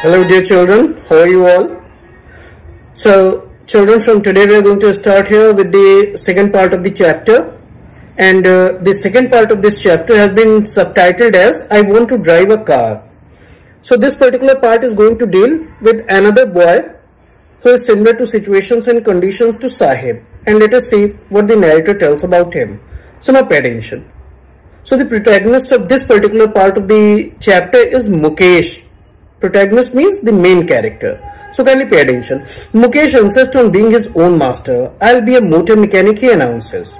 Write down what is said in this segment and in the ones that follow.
Hello dear children, how are you all? So children, from today we are going to start here with the second part of the chapter, and the second part of this chapter has been subtitled as I want to drive a car. So this particular part is going to deal with another boy who is similar to situations and conditions to Sahib, and let us see what the narrator tells about him. So now pay attention. So the protagonist of this particular part of the chapter is Mukesh. Protagonist means the main character. So kindly pay attention. Mukesh insists on being his own master. I'll be a motor mechanic, he announces.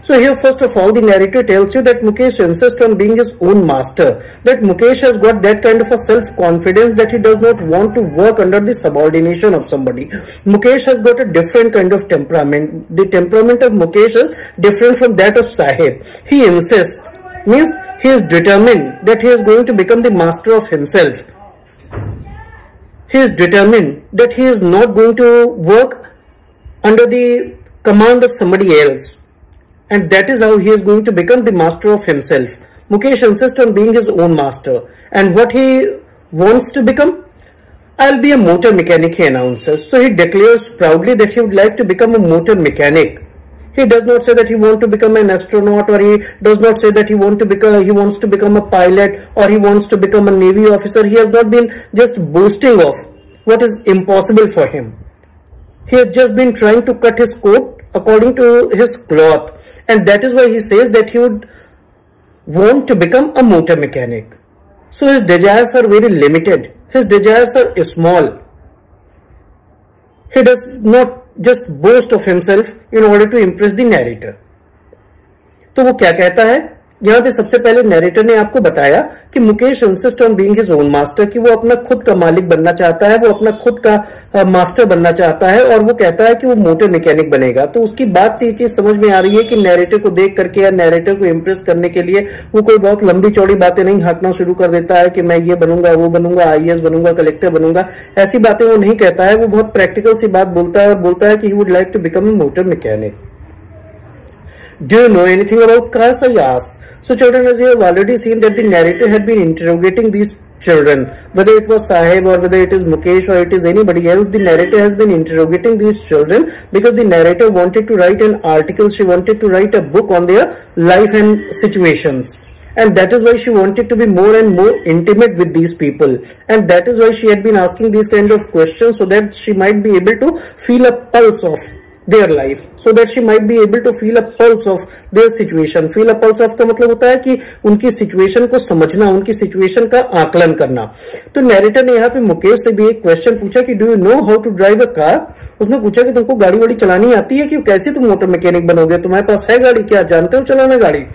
So here first of all the narrator tells you that Mukesh insists on being his own master. That Mukesh has got that kind of a self-confidence that he does not want to work under the subordination of somebody. Mukesh has got a different kind of temperament. The temperament of Mukesh is different from that of Sahib. He insists, means he is determined that he is going to become the master of himself. He is determined that he is not going to work under the command of somebody else, and that is how he is going to become the master of himself. Mukesh insists on being his own master, and what he wants to become? I'll be a motor mechanic, he announces. So he declares proudly that he would like to become a motor mechanic. He does not say that he wants to become an astronaut, or he does not say that he wants to become a pilot, or he wants to become a navy officer. He has not been just boasting of what is impossible for him. He has just been trying to cut his coat according to his cloth, and that is why he says that he would want to become a motor mechanic. So his desires are very limited. His desires are small. He does not just boast of himself in order to impress the narrator. तो वो क्या कहता है? यहाँ पे सबसे पहले narrator ने आपको बताया कि Mukesh insist on being his own master, कि वो अपना खुद का मालिक बनना चाहता है, वो अपना खुद का मास्टर बनना चाहता है, और वो कहता है कि वो मोटर मैकेनिक बनेगा. तो उसकी बात से ये चीज समझ में आ रही है कि नरेटर को देख करके या नरेटर को इम्प्रेस करने के लिए वो कोई बहुत लंबी चौड़ी बातें नहीं हाँकना शुरू कर देता है कि मैं ये बनूंगा, वो बनूंगा, आईएएस बनूंगा, कलेक्टर बनूंगा. ऐसी बातें वो नहीं कहता है. वो बहुत प्रैक्टिकल सी बात बोलता है और बोलता है कि he would like to become a motor mechanic. Do you know anything about cars? I asked. So children, as you have already seen that the narrator had been interrogating these children, whether it was Sahib or whether it is Mukesh or it is anybody else, the narrator has been interrogating these children because the narrator wanted to write an article. She wanted to write a book on their life and situations. And that is why she wanted to be more and more intimate with these people. And that is why she had been asking these kinds of questions, so that she might be able to feel a pulse of their life, so that she might be able to feel a pulse of their situation. Feel a pulse of का मतलब होता है कि उनकी situation को समझना, उनकी situation का आकलन करना. तो नैरेटर ने यहाँ पे मुकेश से भी एक क्वेश्चन पूछा कि do you know how to drive a car. उसने पूछा कि तुमको गाड़ी वाड़ी चलानी आती है, कि कैसे तुम मोटर मैकेनिक बनोगे, तुम्हारे पास है गाड़ी, क्या जानते हो चलाना गाड़ी.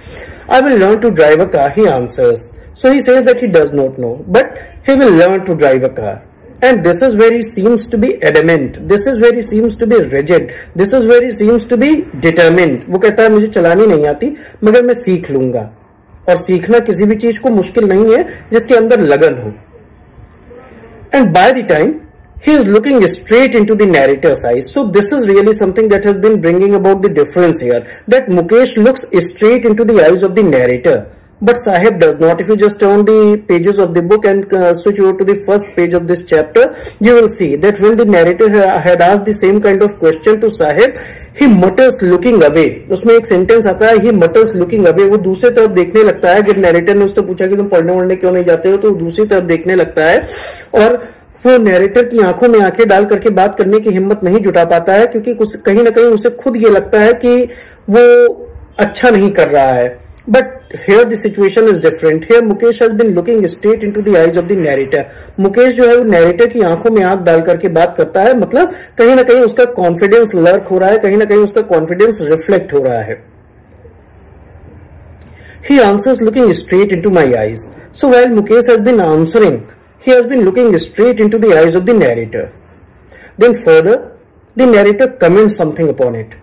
I will learn to drive a car, he answers. So he says that he does not know, but he will learn to drive a car. And this is where he seems to be adamant. This is where he seems to be rigid. This is where he seems to be determined. वो कहता है मुझे चलानी नहीं आती, मगर मैं सीख लूंगा. और सीखना किसी भी चीज को मुश्किल नहीं है जिसके अंदर लगन हो. And by the time he is looking straight into the narrator's eyes. So this is really something that has been bringing about the difference here. That Mukesh looks straight into the eyes of the narrator, but Sahib does not. If you just turn the pages of the book and switch over to the first page of this chapter, you will see that when the narrator had asked the same kind of question to Sahib, he mutters looking away. उसमें एक sentence आता है, he mutters looking away. वो दूसरी तरफ देखने लगता है. जब नैरेटर ने उससे पूछा कि तुम पढ़ने वढ़ने क्यों नहीं जाते हो, तो वो दूसरी तरफ देखने लगता है, और वो नैरेटर की आंखों में आंखें डाल करके बात करने की हिम्मत नहीं जुटा पाता है, क्योंकि कहीं ना कहीं उसे खुद ये लगता है कि वो अच्छा नहीं कर रहा है. But here the situation is different. Here Mukesh has been looking straight into the eyes of the narrator. Mukesh जो है वो नैरेटर की आंखों में आंख डाल करके बात करता है, मतलब कहीं ना कहीं उसका कॉन्फिडेंस लर्क हो रहा है, कहीं ना कहीं उसका कॉन्फिडेंस रिफ्लेक्ट हो रहा है. He answers looking straight into my eyes. So while Mukesh has been answering, he has been looking straight into the eyes of the narrator. Then further, the narrator comments something upon it.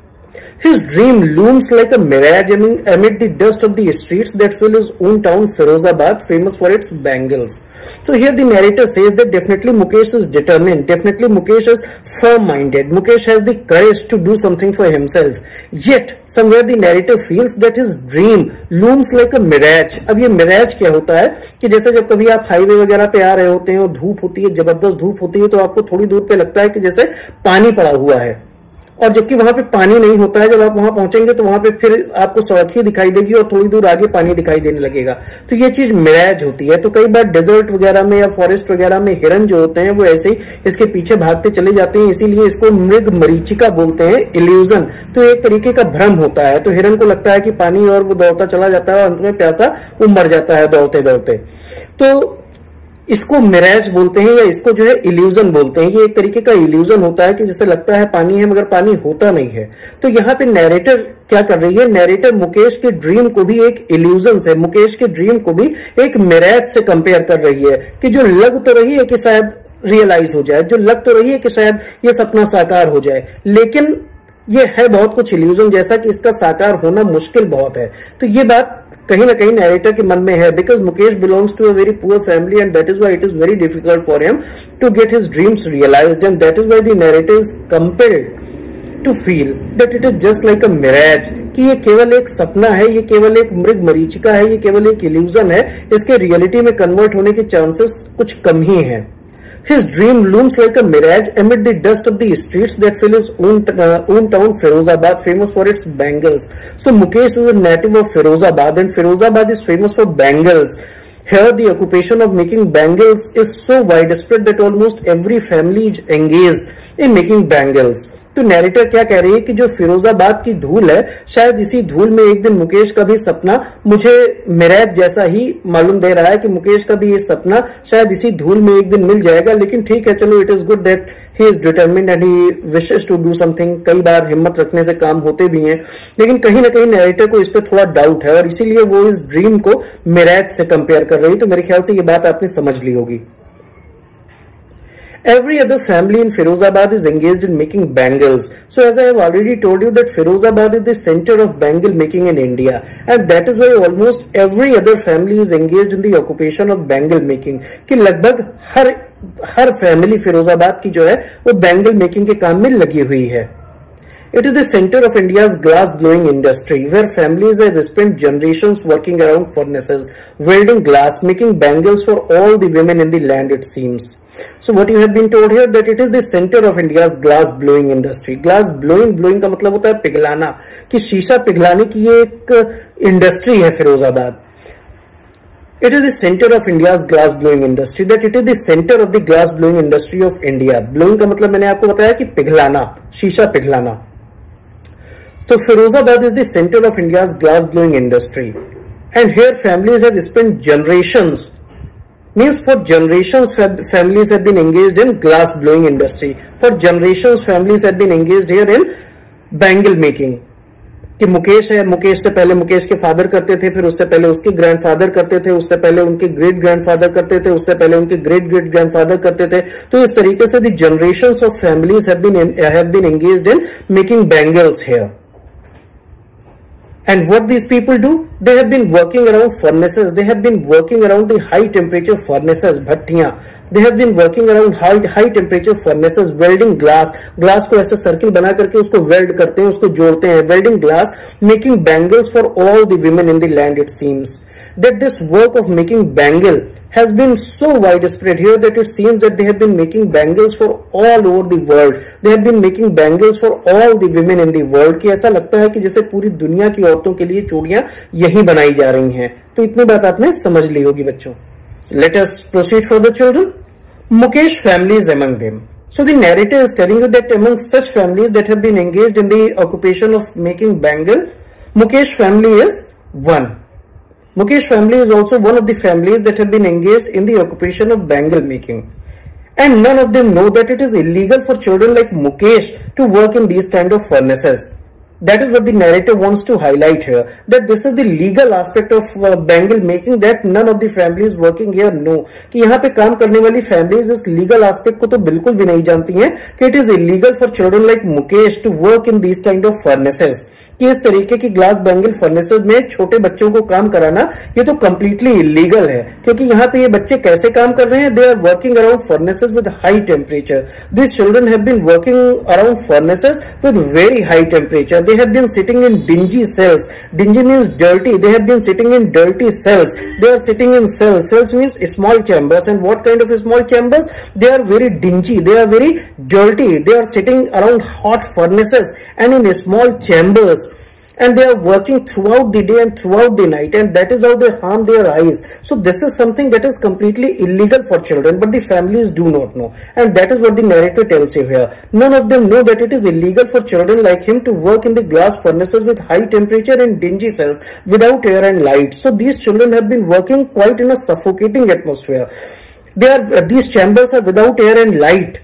His dream looms like a mirage amid the dust of the streets that fill his own town, Firozabad, famous for its bangles. So here the narrator says that definitely Mukesh is determined, definitely Mukesh is firm-minded, Mukesh has the courage to do something for himself. Yet, somewhere the narrator feels that his dream looms like a mirage. अब ये mirage क्या होता है कि जैसे जब कभी आप हाईवे वगैरह पे आ रहे होते हैं और धूप होती है, जबरदस्त धूप होती है, तो आपको थोड़ी दूर पे लगता है कि जैसे पानी पड़ा हुआ है, और जबकि वहां पे पानी नहीं होता है। जब आप वहां पहुंचेंगे तो वहां पे फिर आपको सड़क ही दिखाई देगी और थोड़ी दूर आगे पानी दिखाई देने लगेगा। तो ये चीज मिराज होती है। तो कई बार डेजर्ट वगैरह में या फॉरेस्ट वगैरह में हिरन जो होते हैं वो ऐसे ही इसके पीछे भागते चले जाते हैं, इसीलिए इसको मृग मरीचिका बोलते हैं, इल्यूजन। तो एक तरीके का भ्रम होता है। तो हिरन को लगता है कि पानी, और वो दौड़ता चला जाता है और अंत में प्यासा वो मर जाता है दौड़ते दौड़ते। तो इसको मिराज बोलते हैं या इसको जो है इल्यूजन बोलते हैं। ये एक तरीके का इल्यूजन होता है कि जैसे लगता है पानी है मगर पानी होता नहीं है। तो यहाँ पे नैरेटर क्या कर रही है, नैरेटर मुकेश के ड्रीम को भी एक इल्यूजन से, मुकेश के ड्रीम को भी एक मिराज से कंपेयर कर रही है कि जो लग तो रही है कि शायद रियलाइज हो जाए, जो लग तो रही है कि शायद ये सपना साकार हो जाए, लेकिन ये है बहुत कुछ इल्यूजन जैसा कि इसका साकार होना मुश्किल बहुत है। तो ये बात कहीं ना कहीं नैरेटर के मन में है, because Mukesh belongs to a very poor family and that is why it is very difficult for him to get his dreams realised, and that is why the narrator is compelled to feel that it is just like a mirage, कि ये केवल एक सपना है, ये केवल एक मृग मरीचिका है, ये केवल एक इल्यूजन है, इसके रियलिटी में कन्वर्ट होने के चांसेस कुछ कम ही हैं। His dream looms like a mirage amid the dust of the streets that fill his own town, Firozabad, famous for its bangles. So Mukesh is a native of Firozabad, and Firozabad is famous for bangles. Here, the occupation of making bangles is so widespread that almost every family is engaged in making bangles. तो narrator क्या कह रही है कि जो फिरोजाबाद की धूल है, शायद इसी धूल में एक दिन मुकेश का भी सपना मुझे मिराज जैसा ही मालूम दे रहा है कि मुकेश का भी ये सपना शायद इसी धूल में एक दिन मिल जाएगा। लेकिन ठीक है, चलो, it is good that he is determined and he wishes to do something. कई बार हिम्मत रखने से काम होते भी हैं, लेकिन कहीं ना कहीं नैरेटर को इस पर थोड़ा डाउट है और इसीलिए वो इस ड्रीम को मिराज से कंपेयर कर रही है। तो मेरे ख्याल से ये बात आपने समझ ली होगी। Every other family in Firozabad is engaged in making bangles. So as I have already told you that Firozabad is the center of bangle making in India, and that is why almost every other family is engaged in the occupation of bangle making. कि लगभग हर family Firozabad की जो है वो bangle making के काम में लगी हुई है। It is the center of India's glass blowing industry, where families have spent generations working around furnaces, welding glass, making bangles for all the women in the land, it seems. So what you have been told here that it is the center of India's glass blowing industry. Glass blowing का मतलब होता है पिघलाना, कि शीशा पिघलाने की ये एक industry है Firozabad. It is the center of India's glass blowing industry. That it is the center of the glass blowing industry of India. Blowing का मतलब मैंने आपको बताया कि पिघलाना, शीशा पिघलाना। So Firozabad is the center of India's glass blowing industry, and here families have spent generations, means for generations families have been engaged in glass blowing industry. For generations families have been engaged here in bangle making. कि मुकेश है, मुकेश से पहले मुकेश के father करते थे, फिर उससे पहले उसके ग्रैंडफादर करते थे, उससे पहले उनके ग्रेट ग्रैंडफादर करते थे, उससे पहले उनके ग्रेट ग्रेट ग्रैंडफादर करते थे। तो इस तरीके से the generations of families have been engaged in making bangles here. And what these people do? They have been working around furnaces. They have been working around the high temperature furnaces, bhattiyan. They have been working around high temperature furnaces, welding glass. Glass को ऐसे circle बना करके उसको weld करते हैं, उसको जोड़ते हैं, welding glass, making bangles for all the women in the land. It seems that this work of making bangle has been so widespread here that it seems that they have been making bangles for all over the world. They have been making bangles for all the women in the world. कि ऐसा लगता है कि जैसे पूरी दुनिया की औरतों के लिए चूड़ियां यही बनाई जा रही हैं। तो इतनी बात आपने समझ ली होगी बच्चों। Let us proceed further, children. Mukesh family is among them. So the narrator is telling you that among such families that have been engaged in the occupation of making bangle, Mukesh family is one. Mukesh family is also one of the families that have been engaged in the occupation of bangle making. And none of them know that it is illegal for children like Mukesh to work in these kind of furnaces. That is what the narrator wants to highlight here, that this is the legal aspect of bangle making that none of the families working here know. कि यहाँ पे काम करने वाली families इस legal aspect को तो बिल्कुल भी नहीं जानती हैं कि it is illegal for children like Mukesh to work in these kind of furnaces. कि इस तरीके की ग्लास बैंगल फर्नेसेस में छोटे बच्चों को काम कराना ये तो कंप्लीटली इलीगल है, क्योंकि यहाँ पे ये बच्चे कैसे काम कर रहे हैं, they are working around furnaces with high temperature. This children have been working around furnaces with very high temperature. They have been sitting in dingy cells. Dingy means dirty. They have been sitting in dirty cells. They are sitting in cells. Cells means small chambers. And what kind of small chambers? They are very dingy. They are very dirty. They are sitting around hot furnaces and in small chambers. And they are working throughout the day and throughout the night, and that is how they harm their eyes. So this is something that is completely illegal for children, but the families do not know, and that is what the narrator tells you here. None of them know that it is illegal for children like him to work in the glass furnaces with high temperature and dingy cells without air and light. So these children have been working quite in a suffocating atmosphere. These chambers are without air and light.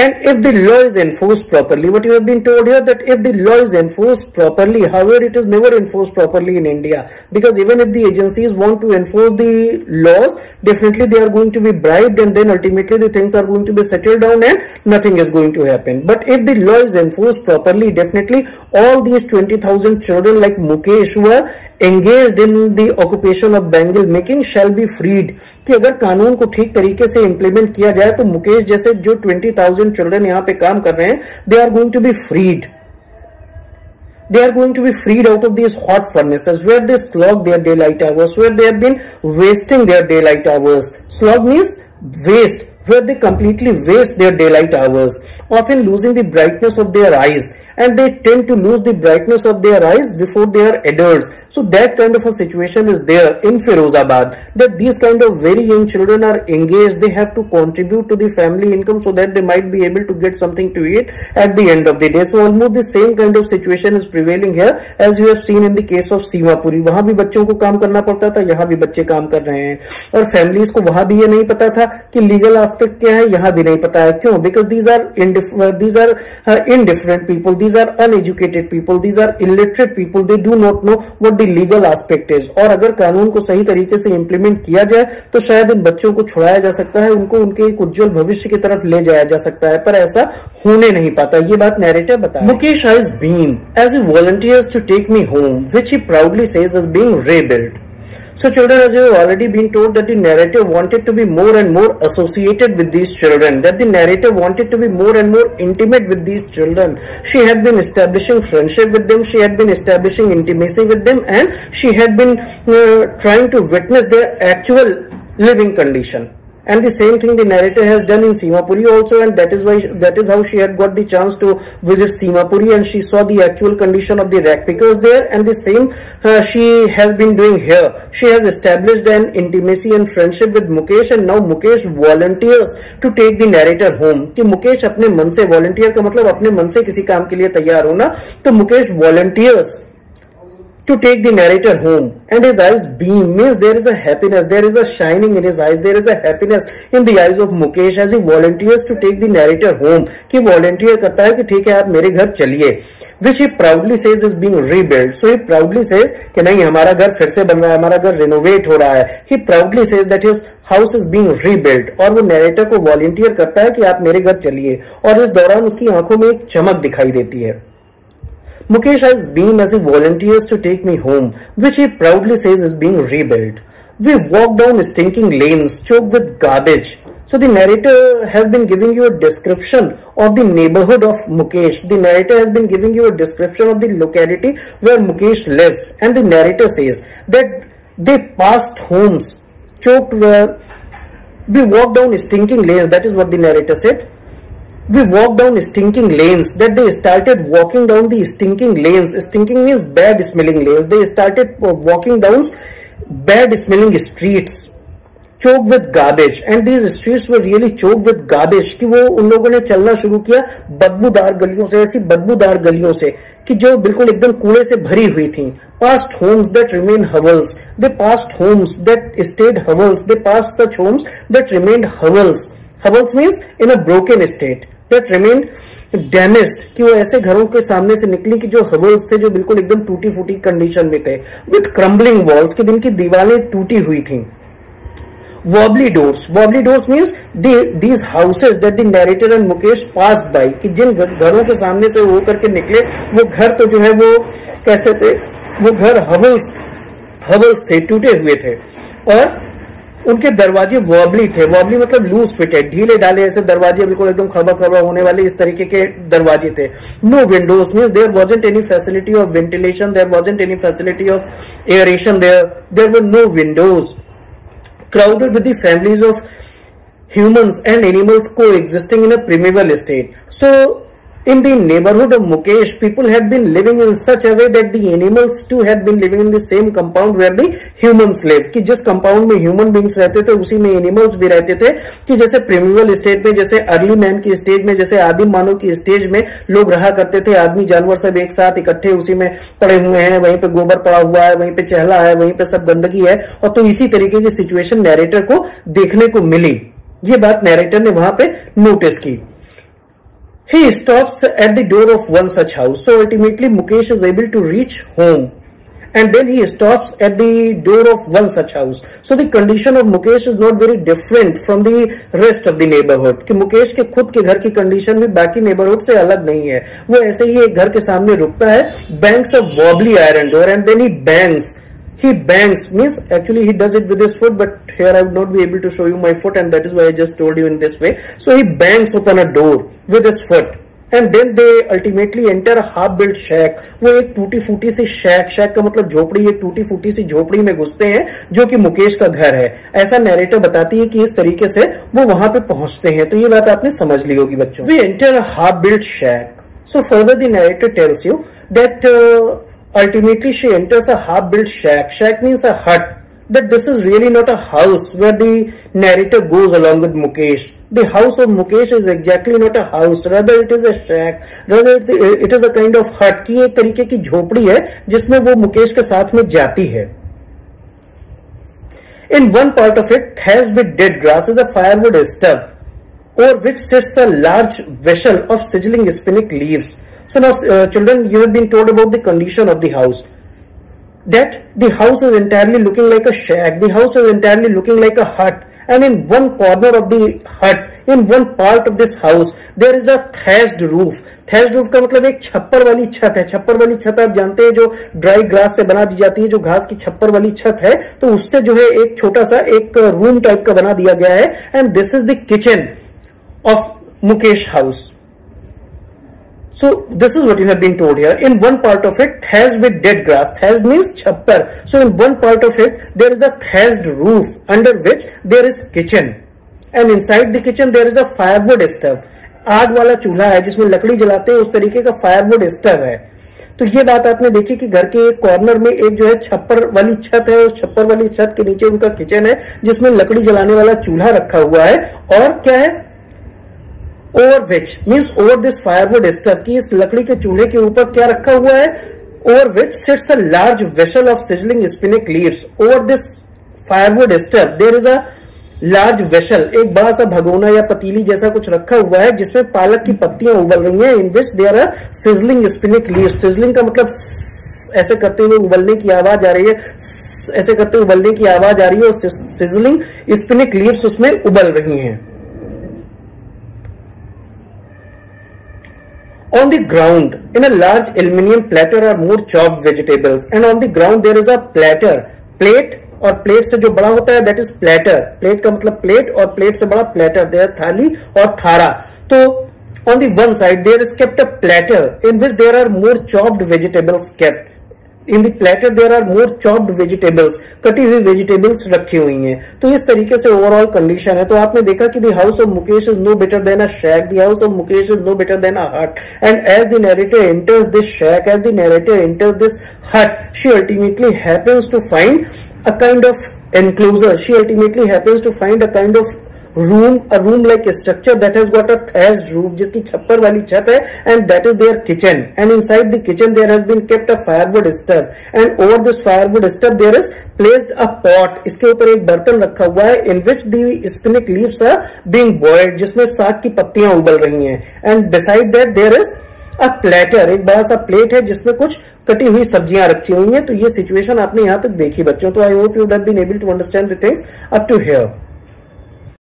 And if the law is enforced properly, what you have been told here, that if the law is enforced properly, however, it is never enforced properly in India, because even if the agencies want to enforce the laws, definitely they are going to be bribed, and then ultimately the things are going to be settled down and nothing is going to happen. But if the law is enforced properly, definitely all these 20,000 children like Mukesh who are engaged in the occupation of bangle making shall be freed. कि अगर कानून को ठीक तरीके से implement किया जाए तो मुकेश जैसे जो 20,000 चिल्ड्रन यहाँ पे काम कर रहे हैं, they are going to be freed. They are going to be freed out of these hot furnaces where they slog their daylight hours, where they have been wasting their daylight hours. Slog means waste, where they completely waste their daylight hours, often losing the brightness of their eyes. And they tend to lose the brightness of their eyes before they are adults. So that kind of a situation is there in Firozabad, that these kind of very young children are engaged. They have to contribute to the family income so that they might be able to get something to eat at the end of the day. So almost the same kind of situation is prevailing here as you have seen in the case of Seemapuri. वहां भी बच्चों को काम करना पड़ता था, यहाँ भी बच्चे काम कर रहे हैं, और फैमिलीज को वहां भी ये नहीं पता था कि लीगल एस्पेक्ट क्या है, यहाँ भी नहीं पता है. क्यों? Because these are indifferent people. These are uneducated people. These are illiterate people. They do not know what the legal aspect is. और अगर कानून को सही तरीके से इंप्लीमेंट किया जाए तो शायद इन बच्चों को छुड़ाया जा सकता है, उनको उनके एक उज्जवल भविष्य की तरफ ले जाया जा सकता है, पर ऐसा होने नहीं पाता. ये बात नैरेटर बताया. Mukesh eyes beam as he volunteers to take me home, which he proudly says is being rebuilt. So children, as you have already been told, that the narrator wanted to be more and more associated with these children, that the narrator wanted to be more and more intimate with these children. She had been establishing friendship with them, she had been establishing intimacy with them, and she had been trying to witness their actual living condition. And the same thing the narrator has done in Seemapuri also, and that is how she had got the chance to visit Seemapuri, and she saw the actual condition of the rag pickers there. And the same she has been doing here. She has established an intimacy and friendship with Mukesh, and now Mukesh volunteers to take the narrator home. कि मुकेश अपने मन से, volunteer का मतलब अपने मन से किसी काम के लिए तैयार होना, तो Mukesh volunteers to take the narrator home, and his eyes beam, means there is a happiness, there is a shining in his eyes, there is a happiness in the eyes of Mukesh as he volunteers to take the narrator home. कि volunteer करता है कि ठीक है आप मेरे घर चलिए, which he proudly says is being rebuilt. So he proudly says कि नहीं, हमारा घर फिर से बन रहा है, हमारा घर renovate हो रहा है. He proudly says that his house is being rebuilt, और वो narrator को volunteer करता है कि आप मेरे घर चलिए, और इस दौरान उसकी आंखों में एक चमक दिखाई देती है. Mukesh eyes beam as he volunteers to take me home, which he proudly says is being rebuilt. We walk down stinking lanes choked with garbage. So the narrator has been giving you a description of the neighborhood of Mukesh. The narrator has been giving you a description of the locality where Mukesh lives, and the narrator says that they passed homes choked where we walk down stinking lanes. That is what the narrator said. We walked down stinking lanes, that they started walking down the stinking lanes. Stinking means bad smelling lanes. They started walking down bad smelling streets choked with garbage, and these streets were really choked with garbage. कि वो उन लोगों ने चलना शुरू किया बदबूदार गलियों से, ऐसी बदबूदार गलियों से कि जो बिल्कुल एकदम कूड़े से भरी हुई थी. Past homes that remain hovels, they passed homes that stayed hovels, they passed such homes that remained hovels. Hovels means in a broken state. That remain damaged, कि वो ऐसे घरों के सामने से निकली कि जो हवल्स थे जो बिल्कुल एकदम टूटी फूटी कंडीशन में थे, विथ क्रम्बलिंग वॉल्स, कि जिनकी दीवारें टूटी हुई थी। Wobbly doors means these houses that the narrator and Mukesh pass by, कि जिन घरों के सामने से वो करके निकले वो घर तो जो है वो कैसे थे, वो घर हवल्स थे, टूटे हुए थे, और उनके दरवाजे वॉबली थे। वॉबली मतलब लूज फिटेड, ढीले ढाले ऐसे दरवाजे, बिल्कुल एकदम खड़बड़ होने वाले इस तरीके के दरवाजे थे। No windows means there wasn't any facility of ventilation, there wasn't any facility of aeration, there were no windows. Crowded with the families of humans and animals coexisting in a primeval state. So, in the neighborhood of Mukesh, people had been living in such a way that the animals too had been living in the same compound where the humans live. कि जिस compound में human beings रहते थे उसी में animals भी रहते थे, कि जैसे primeval state में, जैसे early man की stage में, जैसे आदिम मानव की stage में लोग रहा करते थे, आदमी जानवर सब एक साथ इकट्ठे उसी में पड़े हुए हैं, वहीं पे गोबर पड़ा हुआ है, वहीं पे चहला है, वहीं पे सब गंदगी है, और तो इसी तरीके की सिचुएशन नैरेटर को देखने को मिली। ये बात नैरेटर ने वहां पे नोटिस की। He stops at the door of one such house. So ultimately Mukesh is able to reach home. And then he stops at the door of one such house. So the condition of Mukesh is not very different from the rest of the neighborhood. कि मुकेश के खुद के घर की condition भी बाकी neighbourhood से अलग नहीं है। वो ऐसे ही एक घर के सामने रुकता है, bangs a wobbly iron door and then he bangs means actually he does it with his foot, but here I would not be able to show you my foot, and that is why I just told you in this way. So he bangs open a door with his foot and then they ultimately enter a half built shack. वो एक टूटी फूटी सी शैक का मतलब झोपड़ी, एक टूटी फूटी सी झोपड़ी में घुसते हैं जो कि मुकेश का घर है। ऐसा नैरेटर बताती है कि इस तरीके से वो वहां पे पहुंचते हैं। तो ये बात आपने समझ ली होगी बच्चों। We enter a half built shack. So further the narrator tells you that ultimately she enters a half built shack. Shack means a hut. That this is really not a house where the narrator goes along with Mukesh. The house of Mukesh is exactly not a house, rather it is a shack, rather it is a kind of hut, की एक तरीके की झोपड़ी है जिसमें वो मुकेश के साथ में जाती है। In one part of it, has with dead grass is a firewood stub, over which sits a large vessel of sizzling spinach leaves. So now, children, you have been told about the condition of the house. That the house is entirely looking like a shack. The house is entirely looking like a hut. And in one corner of the hut, in one part of this house, there is a thatched roof. Thatched roof का मतलब एक छप्पर वाली छत है। छप्पर वाली छत आप जानते हैं जो ड्राई ग्रास से बना दी जाती है, जो घास की छप्पर वाली छत है, तो उससे जो है एक छोटा सा एक रूम टाइप का बना दिया गया है। And this is the kitchen of Mukesh house. So this is what you have been told here. In one part of it, thatched with dead grass. Thatched means chhappar. So in one part of it, there is a thatched roof under which there is kitchen. And inside the kitchen, there is a firewood stove. आग वाला चूल्हा है जिसमें लकड़ी जलाते हैं, उस तरीके का फायरवुड स्टव है। तो ये बात आपने देखी कि घर के एक कॉर्नर में एक जो है छप्पर वाली छत है, उस छप्पर वाली छत के नीचे उनका किचन है जिसमें लकड़ी जलाने वाला चूल्हा रखा हुआ है। और क्या है, over which means over this firewood stove, की इस लकड़ी के चूल्हे के ऊपर क्या रखा हुआ है, over which sits a large vessel of sizzling spinach leaves. Over this firewood stove there is a large vessel, एक बड़ा सा भगोना या पतीली जैसा कुछ रखा हुआ है जिसमें पालक की पत्तियां उबल रही हैं. In which there are sizzling spinach leaves. Sizzling का मतलब ऐसे करते हुए उबलने की आवाज आ रही है, ऐसे करते हुए उबलने की आवाज आ रही है, और सिजलिंग स्पिनिक लीव्स उसमें उबल रही हैं. On the ground, in a large aluminium platter are more chopped vegetables, and on the ground there is a platter, plate, और प्लेट से जो बड़ा होता है that is platter. प्लेट का मतलब प्लेट, और प्लेट से बड़ा platter, there थाली और थारा. तो on the one side there is kept a platter in which there are more chopped vegetables kept. In the platter there are more chopped vegetables, कटी हुई वेजिटेबल्स रखी हुई हैं. तो इस तरीके से ओवरऑल कंडीशन है. तो आपने देखा कि the house of Mukesh is no better than a shack, the house of Mukesh is no better than a hut. And as the narrator enters this shack, as the narrator enters this hut, she ultimately happens to find a kind of enclosure. She ultimately happens to find a kind of room like structure that has got a thatched roof, जिसकी छप्पर वाली छत है, and that is their kitchen, and inside the kitchen there has been kept a firewood stove, and over this firewood stove there is placed a pot, इसके ऊपर एक बर्तन रखा हुआ है, in which the spinach leaves are being boiled, जिसमें साग की पत्तियां उबल रही हैं, and beside that there is a platter, एक बड़ा सा प्लेट है जिसमें कुछ कटी हुई सब्जियां रखी हुई हैं। तो ये सिचुएशन आपने यहां तक देखी बच्चों। तो I hope you have been able to understand the things up to here.